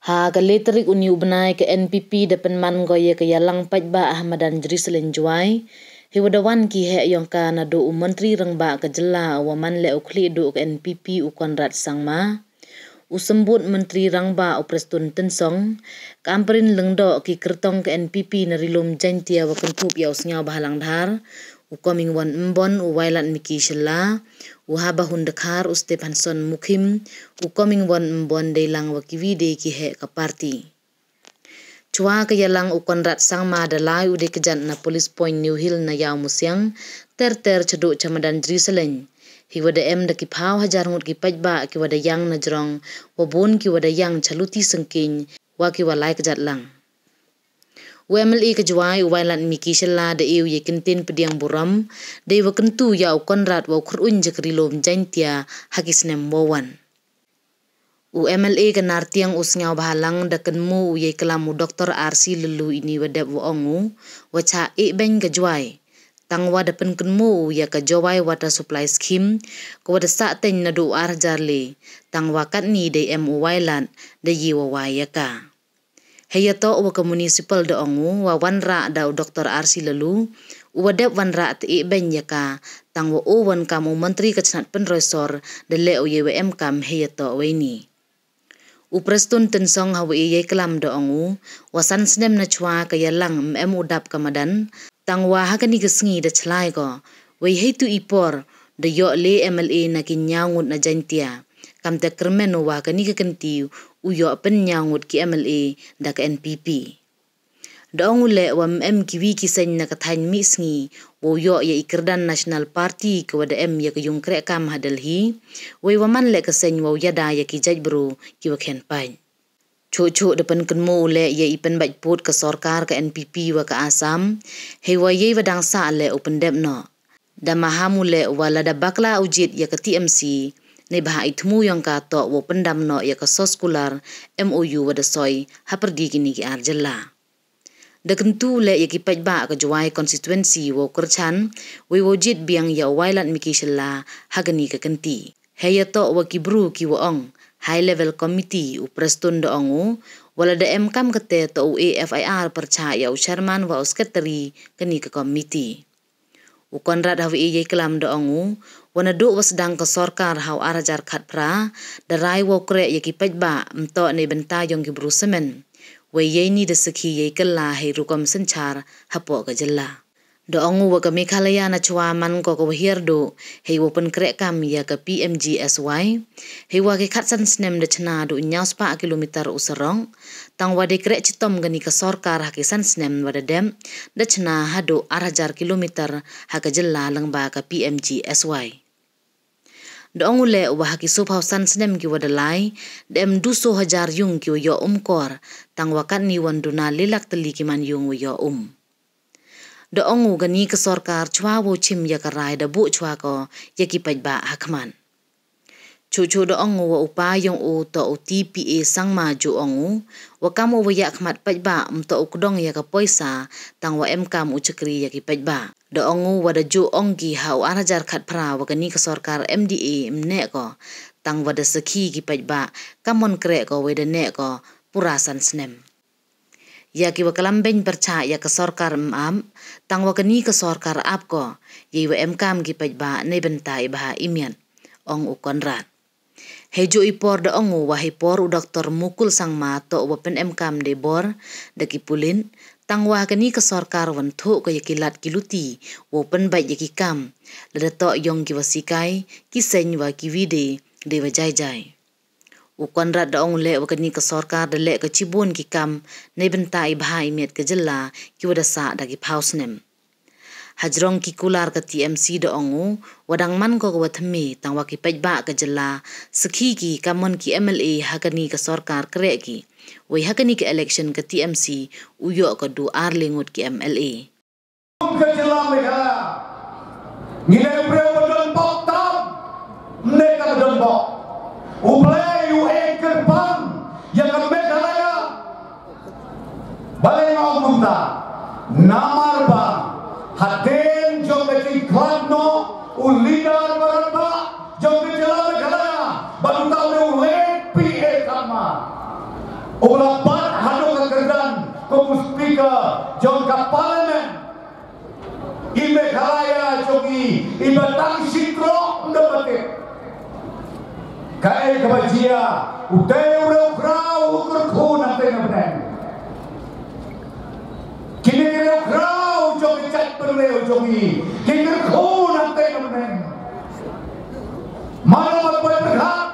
Ha kaleterik uni ubnai ke NPP depan man goye ke yalang paidbah Ahmadan Jerusalem Jowai. Hiwadawan ki he yong ka na do menteri rengba ke jela waman le ukli do ke NPP ukon rat sangma. Usembut menteri rangba oprestun tensong kamperin lengdo ki kertong ke NPP na rilum jantia wa kentup ya usnyaw bahalang dhar. Ukoming wan mbon uwailan miki shela uhaba hundekar ustep hanson mukim ukoming wan mbon delang wakiwide ki he ka parti. Chua ke yalang ukon rat sangma dalai ude kejan na police point New Hill na yaw musyang ter ceduk Camadan Jerusalem. Hi wada em da ki phaw hajar ngut ki paidbah ki wada yang na jrong wabun ki wada yang chaluti sengking wa ki walai kejat lang. WMLE ke Jowai uwailan miki shela da iu ye kentin pediang buram de wa kentu ya ukon rat wa ukur unje kerilom jantia hakisnem wawan. UMLA ke nartiang usnyaw bahalang da kenmu ye kelamu Dr. RC lelu ini wadab wa ongu wacha ben ke Jowai. Tangwa da pen kenmu ya ke Jowai water supply scheme ko wada sa ten na do arjarle tangwa kat ni de uwailan da yi wa wayaka. Heyato wa ke municipal da ongu wa wanra da Dr. RC lelu wadab wanra te ben yaka tangwa owan kamu menteri kecnat penrosor da leo ye WM kam heyato weni. Uprestun tensong hawa ye kelam da ongu wasan snem na chua ka yalang udap kamadan tangwa hakani kesngi da chlai ko wei heitu ipor da yo le MLA na kinyangut na jantia kam te kermen wa kani ke kenti uyo pen nyangut ki MLA da ka NPP. Da ongu le wa kiwi kiseng na kathain mi sngi wo yo ye ikerdan National Party ke wada ya ke yung krek kam hadalhi wei waman le keseng wo yada ya ki jaj bro ki wa khen pain. Cucu depan kenmu le ye ipen baik put ke sorkar ke NPP wa ke Asam hei wa ye wadang sa le open dep no. Da mahamu le wala da bakla ujit ya ke TMC ne baha itmu yang ka to wo pendam no ya ke soskular MOU wada soy haperdi kini ki arjela. Da kentu le ya ki paidbah ke Jowai constituency wo kerchan we wojit biang ya wailat miki shela hagani ke kenti. Heya to wa ki bru ki wa ong high level committee uprestun da ongu wala da kam kete to AFIR percaya chairman wa secretary kini ke committee. Ukon rat hawi ye kelam da ongu wana do wasdang ke sorkar haw arajar khat pra da rai wo krek ye ki paidbah mto ne benta yong ki bru semen. Wei ye ni da sekhi ye kella hei rukom senchar hapo ke jela. Da ongu wa ke Meghalaya na chua man ko hirdo hei wo pen krek kam ya ke PMGSY hei wa ke khatsan snem da chna do nyaw spa kilometer usarong tang wa de krek chitom gani ke sorkar hakisan snem wa da dem da chna hado arajar kilometer ha ke jela lengba ke PMGSY. Da ongu le wa haki sup hausan snem ki wadalai dem 200 hajar yung ki yo kor tang wakat ni wanduna lilak teli ki man yung yo Da ongu gani ke sorkar chua wo chim ya karai da bu chua ko ya ki paidbah hakman. Cucu da ongu wa upa yung to TPA sang maju ongu wa kamu wa yak mat paidbah to ukdong ya ka poisa tang wa kam ucekri ya ki paidbah. Da ongu wa da ju ongki hau arajar khat pra wa gani ke sorkar MDA mne ko tang wa da sekhi ki paidbah kamon krek ko we da ne ko purasan snem. Ya ki wa kalambeng perca ya ke sorkar tang wa gani ke sorkar ap ko ye wa kam ki paidbah ne bentai baha imian ong ukon rat. Hejo ipor da ongu wa hipor u doktor mukul sang ma to wa pen kam de bor da ki pulin tang wa kani ke sorkar wan tho ko yakilat kiluti wo pen bai yaki kam la to yong ki wasikai ki seny wa ki vide de wa jai jai. U konrat da ong le wa kani ke sorkar da le ke cibun ki kam ne bentai bahai miet ke jela ki wada sa da ki pausnem. Hajrong ki kular ke TMC da ongu wadang man ko wathmi tang wa ki paidbah ke jela sekhi ki kamon ki MLA hakani ke sorkar krek ki wei hakani ke election ke TMC uyo ko du arlingut ki MLA. Ke jela Meghalaya ngile breu don bok tam neka don bok uplay yu kerpam yang ke Meghalaya balai ngau munta namar ba haden jom beti kladno ulidar barba jom ke jela Meghalaya baru tahu le PA kama Ulapan hadu kekerdan kumu speaker jong ka parlimen. Ime kalaya jongi ibatang sitro ndabate. Kae kabajia uteu reu krau ukur khun ante nabren. Kini reu krau jongi cat perleu jongi. Kini khun ante nabren. Mana berbuat berhak.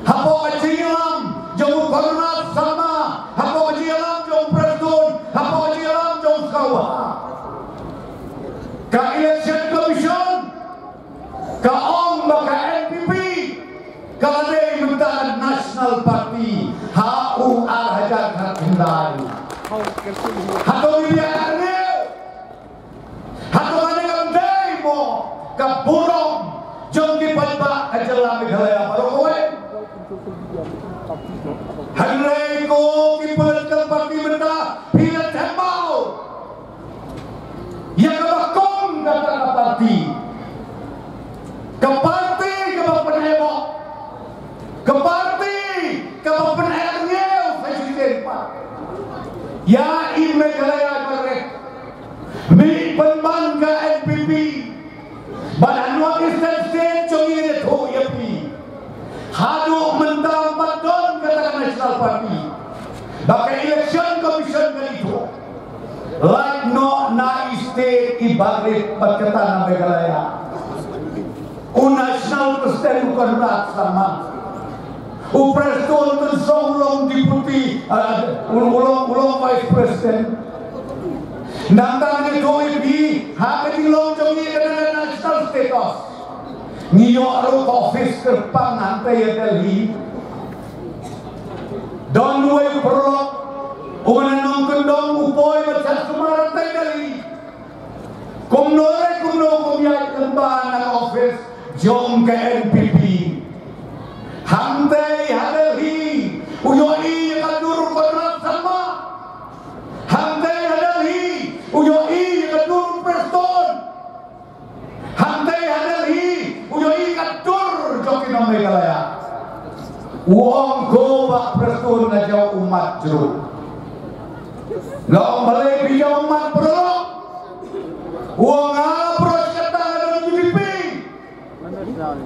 Hapo kajilam jong kornat sama. Hapo kajilam jong preston. Hapo kajilam jong kawa. Ka election commission. Ka ong baka NPP. Kalade mentan National Party HU hajar kendali. Hato dia arne. Hato ane kamdai mo kaburong jong ki paidbah ajala Meghalaya Parokowe. Hadrai ko ki political party benda pila tembau. Yang kabakong kata party. Ke party ke penhebok. Ke parti, ke penhernya, presiden Pak. Ya ime Meghalaya korek. Mi penman ke NPP. Badan wakil state jongi ni tu yapi. Hadu mentang patun kata National Party. Baka election commission ke itu. Like no na state ibarit berkata Meghalaya. National President bukan sama. Preston tersong ulong deputy, ulong vice president. Nantang ni tooid hak dilong jongi kana national status. Ngiyo aro office kerpang hantai Delhi. Don way pro umananong kendong upoy macam sumaran tay Delhi. Kumnore kumyat lembahan ng office jong ke NPP. Hantai hadahi uyoi kadur kornat sama. Hantai hadahi uyoi kadur preston. Hantai hadahi uyoi kadur joki no Meghalaya. Uang go bak preston na jaw umat jeruk. Ngau balai bijak umat bro. Uang apros kata dalam NPP.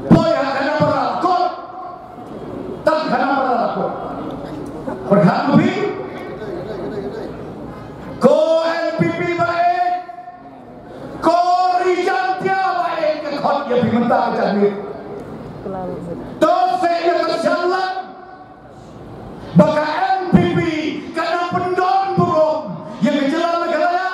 Boy hakana berakot. Tak kena berakot. Berhak lebih. Ko NPP baik. Ko Rijantia baik. Kekot ya pimentah kejadian. Dosa yang terjalan. Baka NPP kena pendon burung yang kejalan Meghalaya.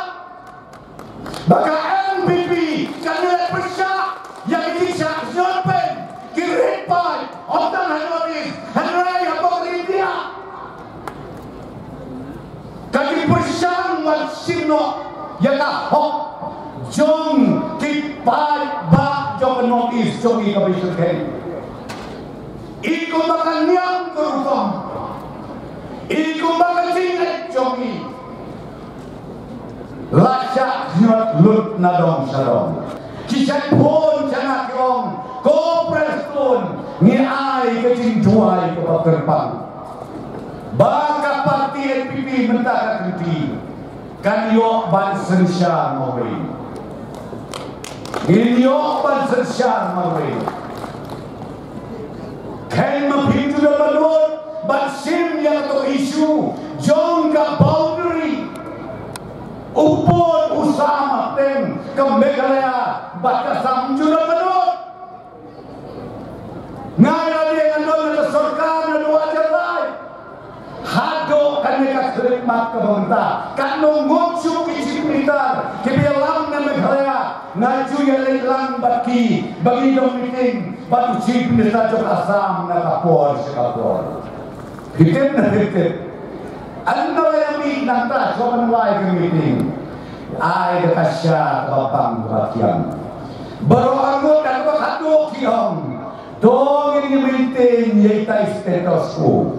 Baka NPP kena persyak yang kisah Zolpen Kirepai Otan Hanoris Hanrai Habok India kaki persyak wan sino yang hok jong kipai bak jong notis jongi kabisukhen iku makan niang kerufam iku makan singet jongi lacak nyot lut nadong sadong kisah pun jangan kiong ko preston ni ai kecing Jowai ke Kerpang baka parti NPP mentaka kenti kan yo ban sensya ngoi yo ban sensya ngoi kai mapintu da balot ban sim yang to isu jong ka boundary upon usama tem ke Meghalaya baka samjuna menut ngaya dia ngandung na sarkar na dua jalai hado kan mereka khidmat ke pemerintah kan nunggu kisi militar kebilang na Meghalaya ngaju yalang bagi dong meeting batu chief minister jok Assam na kapor sekapor hitim na hitim anda yang minta sopan wai ke meeting ai ke kasya babang bakian baru anggota dan bakado kiong dong ini meeting yaitai status quo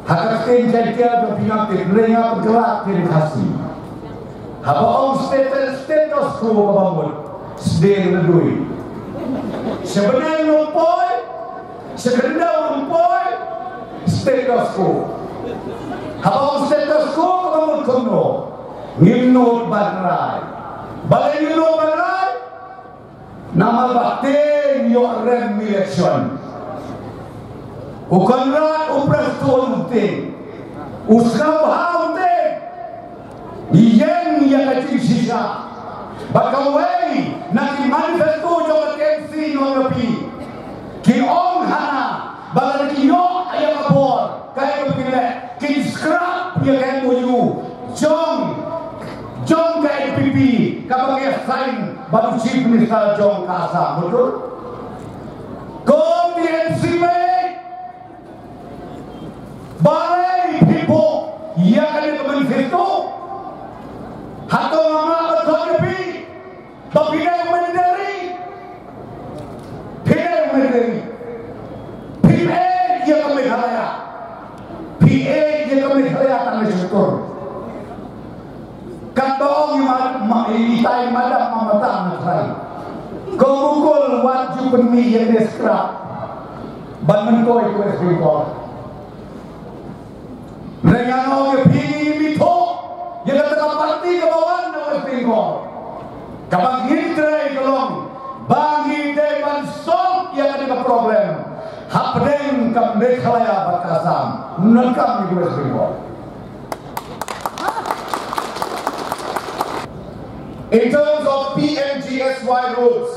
hakatin jadinya berpingat lenga bergerak diri kasih haba om status quo babamut sedih ledui sebenarnya lumpoy sekedar lumpoy status quo. Habang status quo kamu kuno, ngimno badrai. Balai ngimno badrai, nama bakte yo rem election. Ukonrat upras tuan te, usnau hau te, yen yang kecil sisa. Bagawai naki manifesto jo KMC no ngapi, ki ong hana, bagai kiyo ayam abor, kaya kepilih, ki scrap ya kaya muyu, jong ke NPP, kapag sign baru chief minister jong kasa, betul? Kom di NCP. Balai people yang ada di manifesto atau nama otonomi tapi yang mandiri PA yang kami kaya PA yang kami kaya kami syukur kantong itai madam mamatang nakrai kemukul wajib penmi yang deskrap bangun koi kues bingkol dengan orang yang mito yang kata parti ke bawah nama Bengal kapag hintay kalong bagi depan sok yang ada problem hapdeng kam nekhalaya bakasam nangkam ni West Bengal. In terms of PMGSY roads,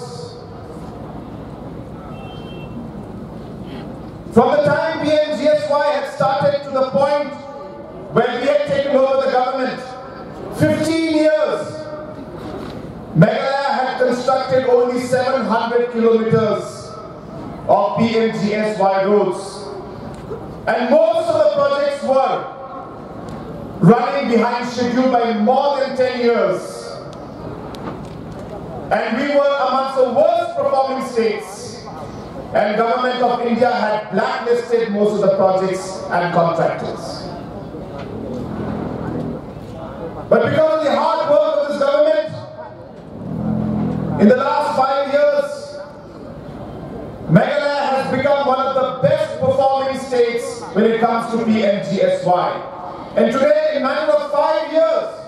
from the time PMGSY had started to the point when we had taken over the government, 15 years, Meghalaya had constructed only 700 kilometers of PMGSY roads. And most of the projects were running behind schedule by more than 10 years. And we were amongst the worst performing states. And Government of India had blacklisted most of the projects and contractors. But because of the hard work of this government, in the last 5 years, Meghalaya has become one of the best performing states when it comes to PMGSY. And today, in a matter of 5 years,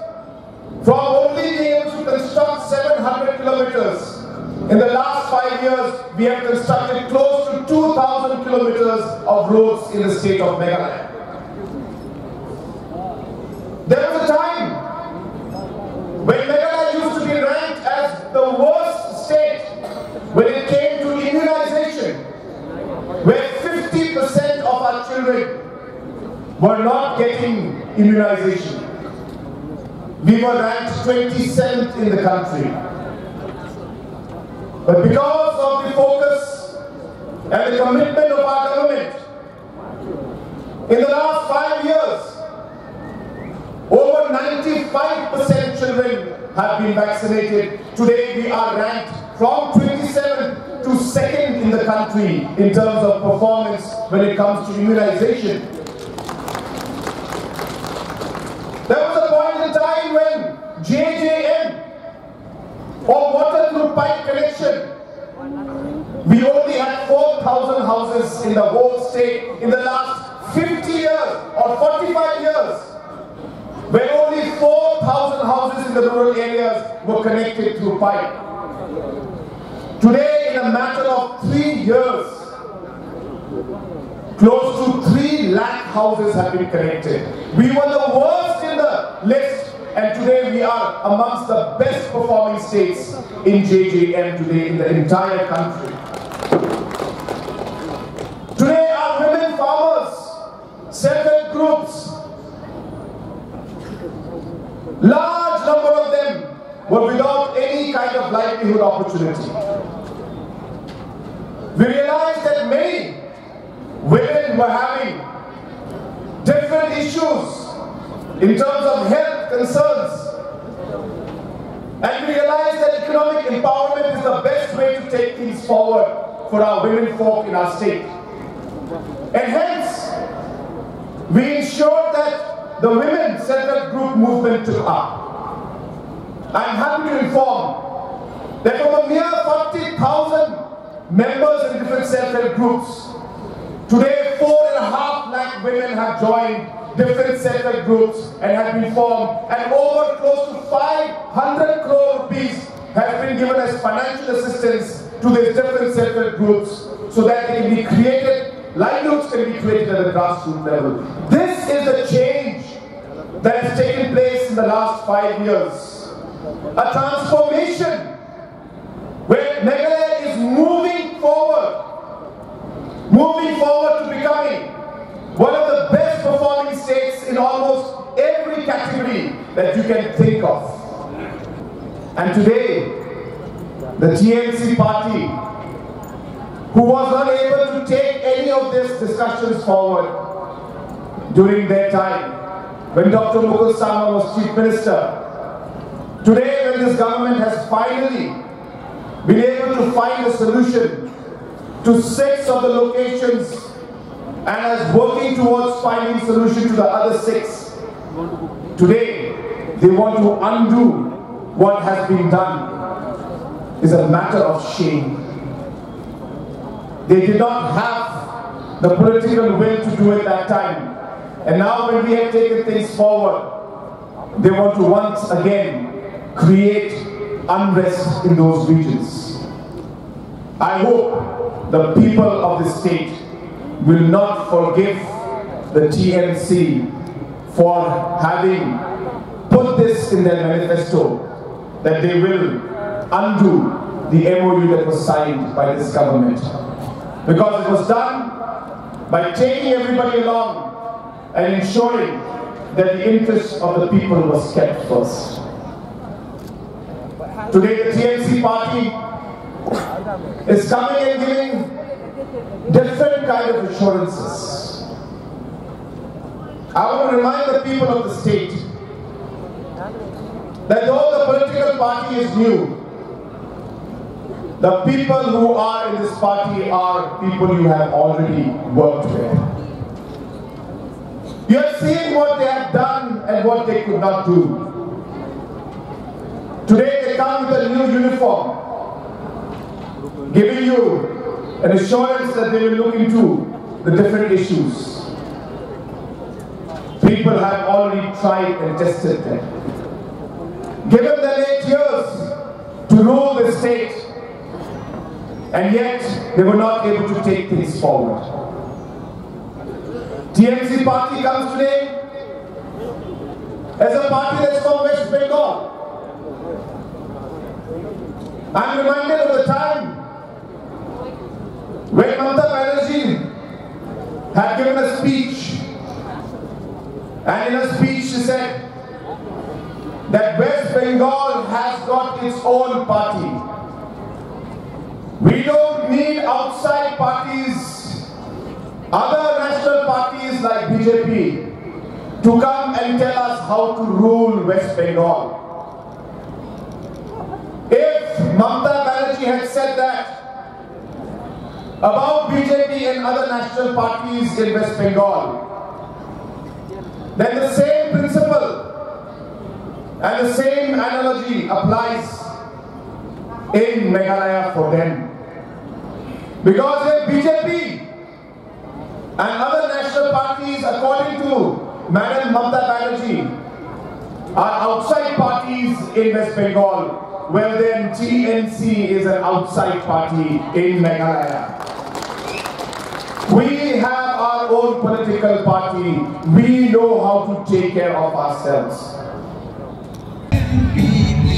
from only being able to construct 700 kilometers, in the last 5 years, we have constructed close to 2,000 kilometers of roads in the state of Meghalaya. There was a time when Meghalaya used to be ranked as the worst state when it came to immunization, where 50% of our children were not getting immunization. We were ranked 27th in the country. But because of the focus and the commitment of our government, in the last 5 years, over 95% children have been vaccinated. Today we are ranked from 27th to 2nd in the country in terms of performance when it comes to immunization. There was a point in time when JJM, or water through pipe connection, we only had 4,000 houses in the whole state. In the last 50 years or 45 years, where only 4,000 houses in the rural areas were connected through pipe. Today, in a matter of 3 years, close to 3 lakh houses have been connected. We were the worst in the list, and today we are amongst the best performing states in JJM today in the entire country. Today, our women farmers, self-help groups, large number of them were without any kind of livelihood opportunity. We realized that many women were having different issues in terms of health concerns. And we realized that economic empowerment is the best way to take things forward for our women folk in our state. And hence, we ensured that the women self-help group movement took up. I'm happy to inform that from a mere 40,000 members in different self-help groups, Today, 4.5 lakh women have joined different self-help groups and have been formed, and over close to 500 crore rupees has been given as financial assistance to these different self-help groups so that they can be created, livelihoods can be created at the grassroots level. This is the change that has taken place in the last 5 years. A transformation where Meghalaya is moving forward to becoming one of the best performing states in almost every category that you can think of. And today, the TNC party, who was not able to take any of these discussions forward during their time, when Dr. Mukul Sama was Chief Minister, today when this government has finally been able to find a solution to 6 of the locations and is working towards finding solution to the other 6. Today, they want to undo what has been done. It's a matter of shame. They did not have the political will to do it that time. And now when we have taken things forward, they want to once again create unrest in those regions. I hope the people of the state will not forgive the TNC for having put this in their manifesto, that they will undo the MOU that was signed by this government. Because it was done by taking everybody along and ensuring that the interest of the people was kept first. Today the TNC party is coming and giving different kind of assurances. I want to remind the people of the state that though the political party is new, the people who are in this party are people you have already worked with. You have seen what they have done and what they could not do. Today they come with a new uniform, giving you an assurance that they will look into the different issues. People have already tried and tested them. Given them 8 years to rule the state, and yet they were not able to take things forward. TNC party comes today as a party that's from West Bengal. I'm reminded of the time when Mamata Banerjee had given a speech, and in a speech she said that West Bengal has got its own party. We don't need outside parties, other national parties like BJP, to come and tell us how to rule West Bengal. If Mamata Banerjee had said that about BJP and other national parties in West Bengal, then the same principle and the same analogy applies in Meghalaya for them. Because if BJP and other national parties, according to Madam Mamata Banerjee, are outside parties in West Bengal, well then TNC is an outside party in Meghalaya. We have our own political party. We know how to take care of ourselves. NPP,